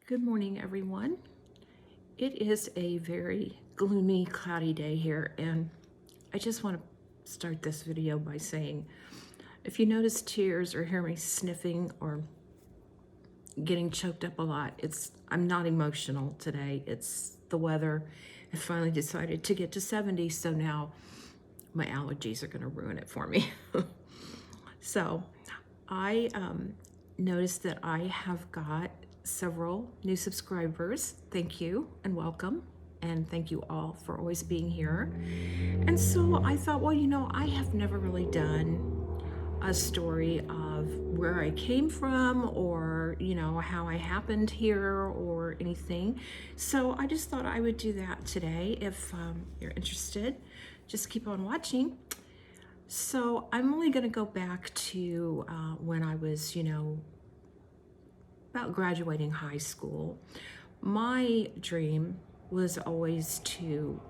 Good morning, everyone. It is a very gloomy, cloudy day here, and I just want to start this video by saying if you notice tears or hear me sniffing or getting choked up a lot, I'm not emotional today. It's the weather. I finally decided to get to 70, so now my allergies are going to ruin it for me. So I noticed that I have got several new subscribers. Thank you and welcome. And thank you all for always being here. And so I thought, well, I have never really done a story of where I came from or, how I happened here or anything. So I just thought I would do that today. If you're interested, just keep on watching. So I'm only going to go back to when I was, about graduating high school. My dream was always to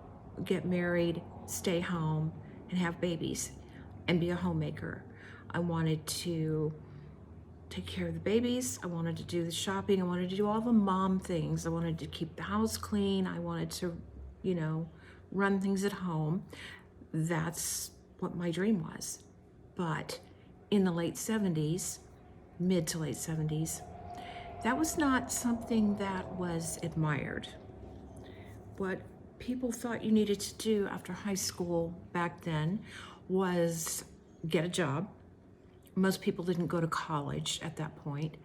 get married, stay home, and have babies, and be a homemaker. I wanted to take care of the babies. I wanted to do the shopping. I wanted to do all the mom things. I wanted to keep the house clean. I wanted to, run things at home. That's what my dream was. But in the late 70s, mid to late 70s, that was not something that was admired. What people thought you needed to do after high school back then was get a job. Most people didn't go to college at that point,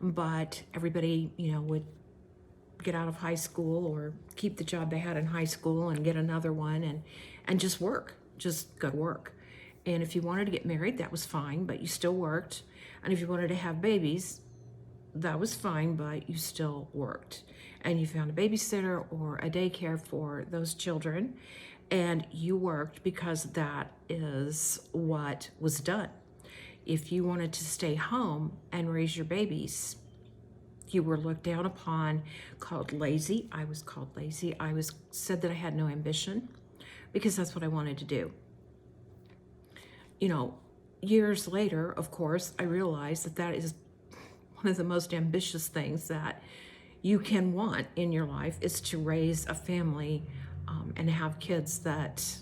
but everybody, would get out of high school or keep the job they had in high school and get another one and just work, just go to work. And if you wanted to get married, that was fine, but you still worked. And if you wanted to have babies, that was fine, but you still worked. And you found a babysitter or a daycare for those children, and you worked because that is what was done. If you wanted to stay home and raise your babies, you were looked down upon, called lazy. I was called lazy. I was said that I had no ambition because that's what I wanted to do. Years later, of course, I realized that that is one of the most ambitious things that you can want in your life is to raise a family and have kids that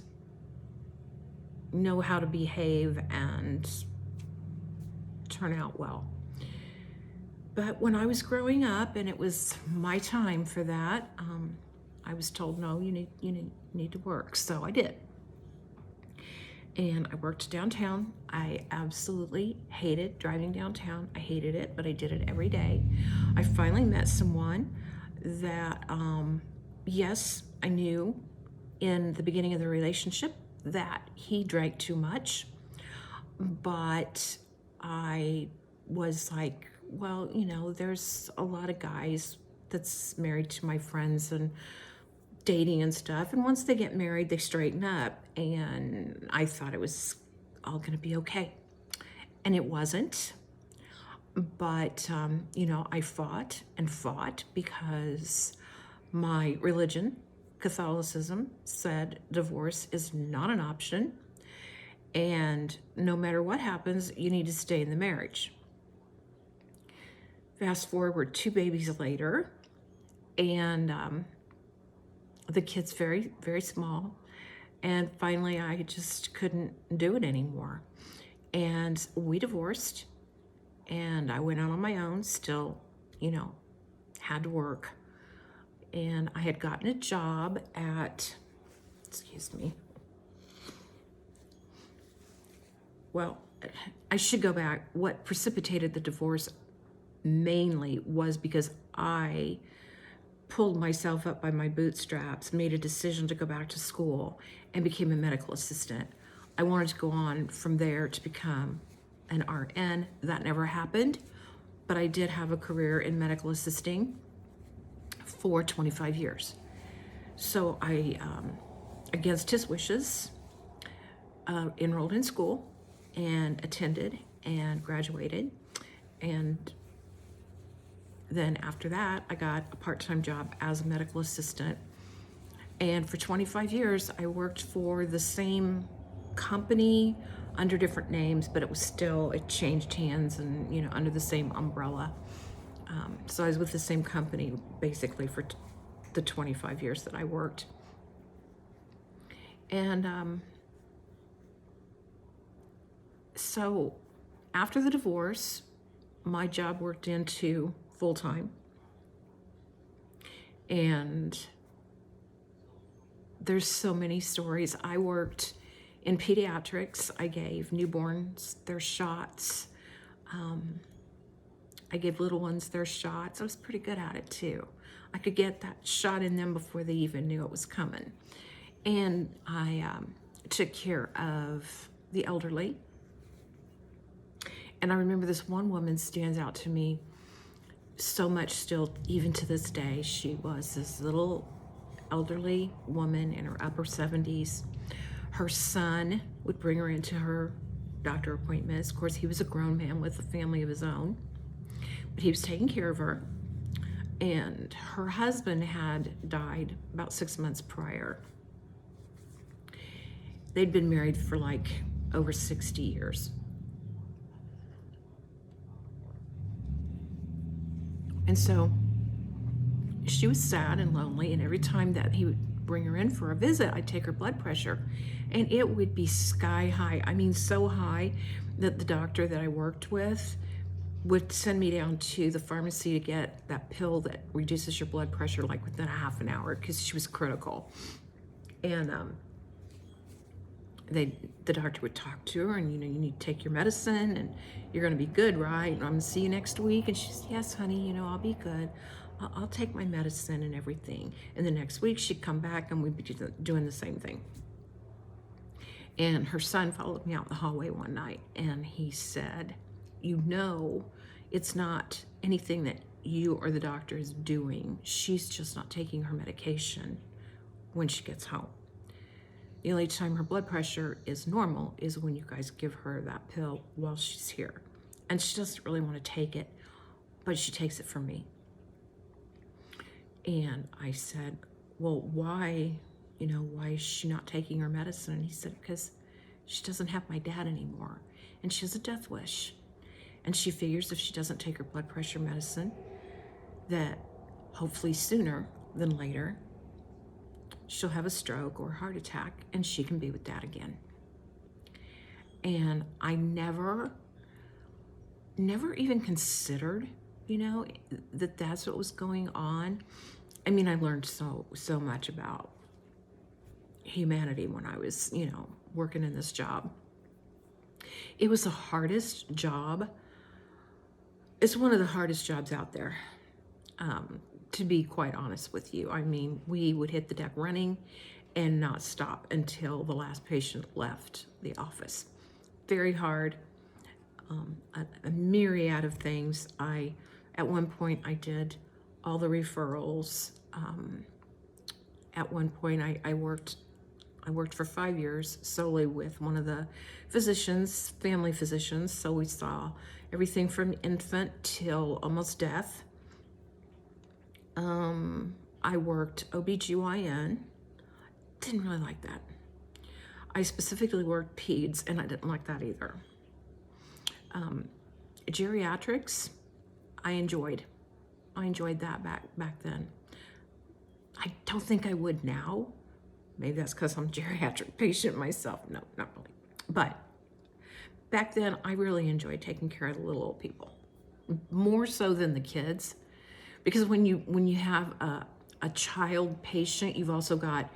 know how to behave and turn out well. But when I was growing up and it was my time for that, I was told, no, you need to work. So I did. And I worked downtown. I absolutely hated driving downtown. I hated it, but I did it every day. I finally met someone that, yes, I knew in the beginning of the relationship that he drank too much, but I was like, well, there's a lot of guys that's married to my friends and dating and stuff, and once they get married they straighten up, and I thought it was all going to be okay, and it wasn't. But I fought and fought because my religion, Catholicism, said divorce is not an option, and no matter what happens, you need to stay in the marriage. Fast forward 2 babies later, and the kid's very, very small. And finally, I just couldn't do it anymore. And we divorced, and I went out on my own, still, had to work. And I had gotten a job at, well, I should go back. What precipitated the divorce mainly was because I pulled myself up by my bootstraps, made a decision to go back to school, and became a medical assistant. I wanted to go on from there to become an RN. That never happened, but I did have a career in medical assisting for 25 years. So I, against his wishes, enrolled in school and attended and graduated, and then after that, I got a part-time job as a medical assistant. And for 25 years, I worked for the same company under different names, but it changed hands and, under the same umbrella. So I was with the same company basically for the 25 years that I worked. And so after the divorce, my job worked into full-time. And there's so many stories. I worked in pediatrics. I gave newborns their shots. I gave little ones their shots. I was pretty good at it too. I could get that shot in them before they even knew it was coming. And I took care of the elderly. And I remember this one woman stands out to me so much still, even to this day. She was this little elderly woman in her upper 70s. Her son would bring her into her doctor appointments. Of course, he was a grown man with a family of his own, but he was taking care of her. And her husband had died about 6 months prior. They'd been married for like over 60 years. And so she was sad and lonely, and every time that he would bring her in for a visit, I'd take her blood pressure, and it would be sky high. I mean, so high that the doctor that I worked with would send me down to the pharmacy to get that pill that reduces your blood pressure like within a half an hour, because she was critical. And the doctor would talk to her, and you need to take your medicine and you're going to be good, right? And I'm going to see you next week. And she said, yes, honey, I'll be good. I'll take my medicine and everything. And the next week she'd come back and we'd be doing the same thing. And her son followed me out in the hallway one night, and he said, it's not anything that you or the doctor is doing. She's just not taking her medication when she gets home. The only time her blood pressure is normal is when you guys give her that pill while she's here. And she doesn't really want to take it, but she takes it from me. And I said, well, why is she not taking her medicine? And he said, because she doesn't have my dad anymore, and she has a death wish. And she figures if she doesn't take her blood pressure medicine, that hopefully sooner than later, she'll have a stroke or a heart attack and she can be with dad again. And I never even considered, that that's what was going on. I mean, I learned so much about humanity when I was, working in this job. It was the hardest job. It's one of the hardest jobs out there, to be quite honest with you. I mean, we would hit the deck running and not stop until the last patient left the office. Very hard, a myriad of things. At one point, I did all the referrals. At one point, I worked for 5 years solely with one of the physicians, family physicians. So we saw everything from infant till almost death. I worked OBGYN. Didn't really like that. I specifically worked peds, and I didn't like that either. Geriatrics, I enjoyed that back then. I don't think I would now. Maybe that's because I'm a geriatric patient myself. No, not really. But back then, I really enjoyed taking care of the little old people, more so than the kids. Because when you have a child patient, you've also got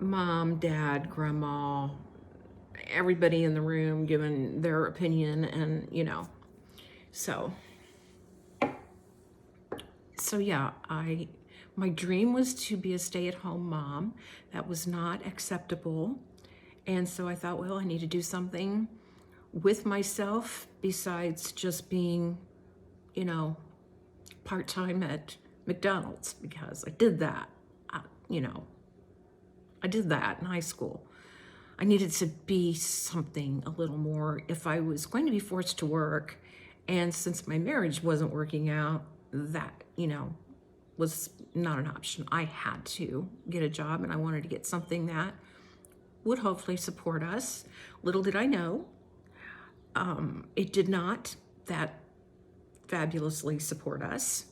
mom, dad, grandma, everybody in the room giving their opinion, and so yeah, my dream was to be a stay-at-home mom. That was not acceptable. And so I thought, well, I need to do something with myself besides just being, part-time at McDonald's, because I did that. I did that in high school. I needed to be something a little more if I was going to be forced to work. And since my marriage wasn't working out, that, was not an option. I had to get a job, and I wanted to get something that would hopefully support us. Little did I know, it did not. That fabulously support us.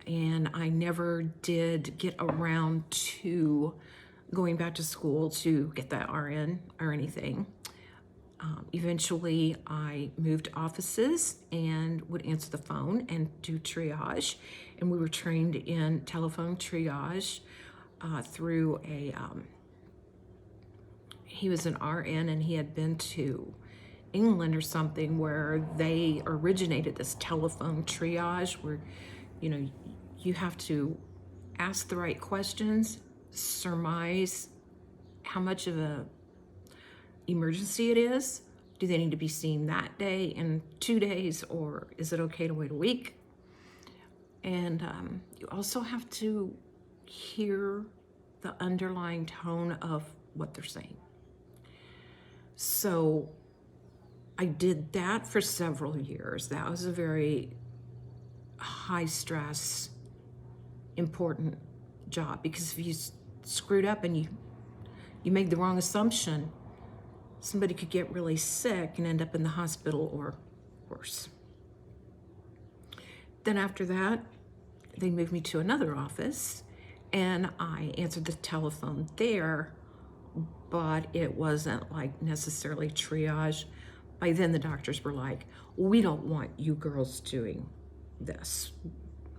And I never did get around to going back to school to get that RN or anything. Eventually, I moved offices and would answer the phone and do triage. And we were trained in telephone triage through he was an RN and he had been to England or something where they originated this telephone triage where, you have to ask the right questions, surmise how much of a emergency it is. Do they need to be seen that day, in 2 days, or is it okay to wait a week? And you also have to hear the underlying tone of what they're saying. So I did that for several years. That was a very high stress, important job, because if you screwed up and you made the wrong assumption, somebody could get really sick and end up in the hospital or worse. Then after that, they moved me to another office and I answered the telephone there, but it wasn't like necessarily triage. By then the doctors were like, we don't want you girls doing this.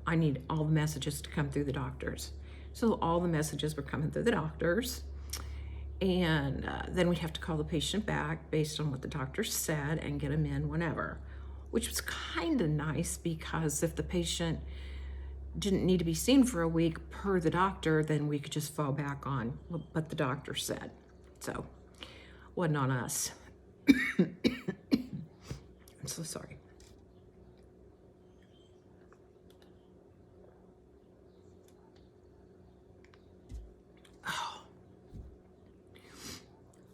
I need all the messages to come through the doctors. So all the messages were coming through the doctors. And then we'd have to call the patient back based on what the doctor said and get them in whenever, which was kind of nice because if the patient didn't need to be seen for a week per the doctor, then we could just fall back on what the doctor said. So, wasn't on us. I'm so sorry.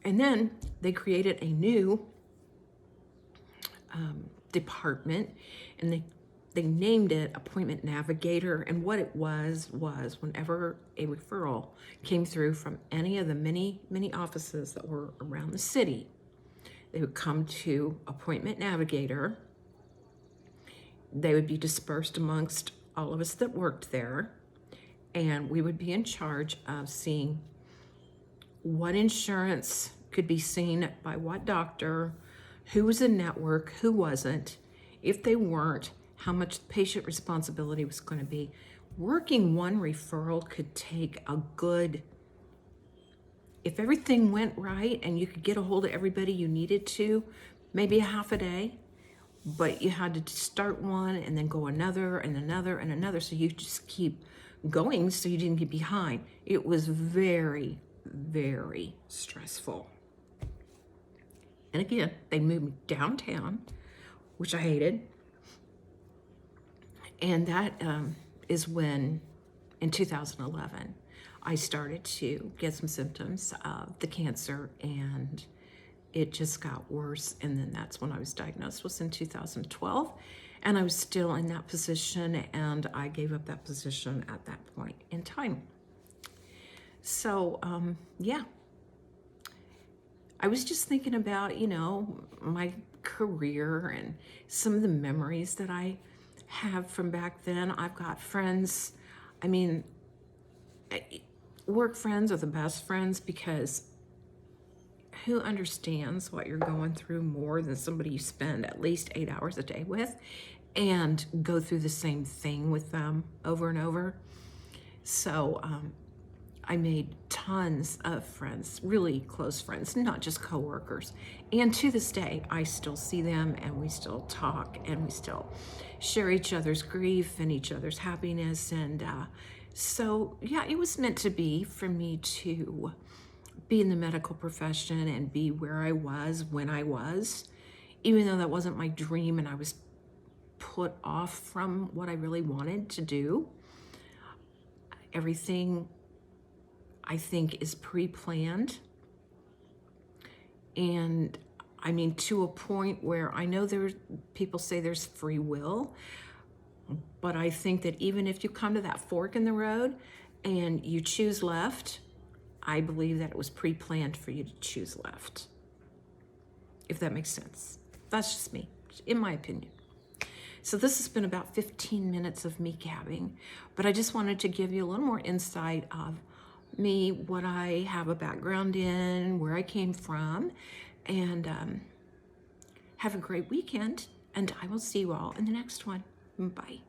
And then they created a new department, and they named it Appointment Navigator. And what it was whenever a referral came through from any of the many offices that were around the city, they would come to Appointment Navigator. They would be dispersed amongst all of us that worked there, and we would be in charge of seeing what insurance could be seen by what doctor, who was in network, who wasn't, if they weren't, how much patient responsibility was going to be. Working one referral could take a good, if everything went right and you could get a hold of everybody you needed to, maybe a half a day, but you had to start one and then go another and another and another, so you just keep going so you didn't get behind. It was very, very stressful. And again, they moved me downtown, which I hated. And that is when, in 2011, I started to get some symptoms of the cancer, and it just got worse. And then that's when I was diagnosed, was in 2012. And I was still in that position, and I gave up that position at that point in time. So, yeah. I was just thinking about, my career and some of the memories that I have from back then. I've got friends, work friends are the best friends, because who understands what you're going through more than somebody you spend at least 8 hours a day with and go through the same thing with them over and over. So I made tons of friends, really close friends, not just coworkers. And to this day, I still see them, and we still talk, and we still share each other's grief and each other's happiness. And so, yeah, it was meant to be for me to be in the medical profession and be where I was when I was, even though that wasn't my dream and I was put off from what I really wanted to do. Everything, I think, is pre-planned. And to a point where I know people say there's free will, but I think that even if you come to that fork in the road and you choose left, I believe that it was pre-planned for you to choose left, if that makes sense. That's just me, in my opinion. So this has been about 15 minutes of me gabbing, but I just wanted to give you a little more insight of me, what I have a background in, where I came from, and have a great weekend, and I will see you all in the next one. Bye.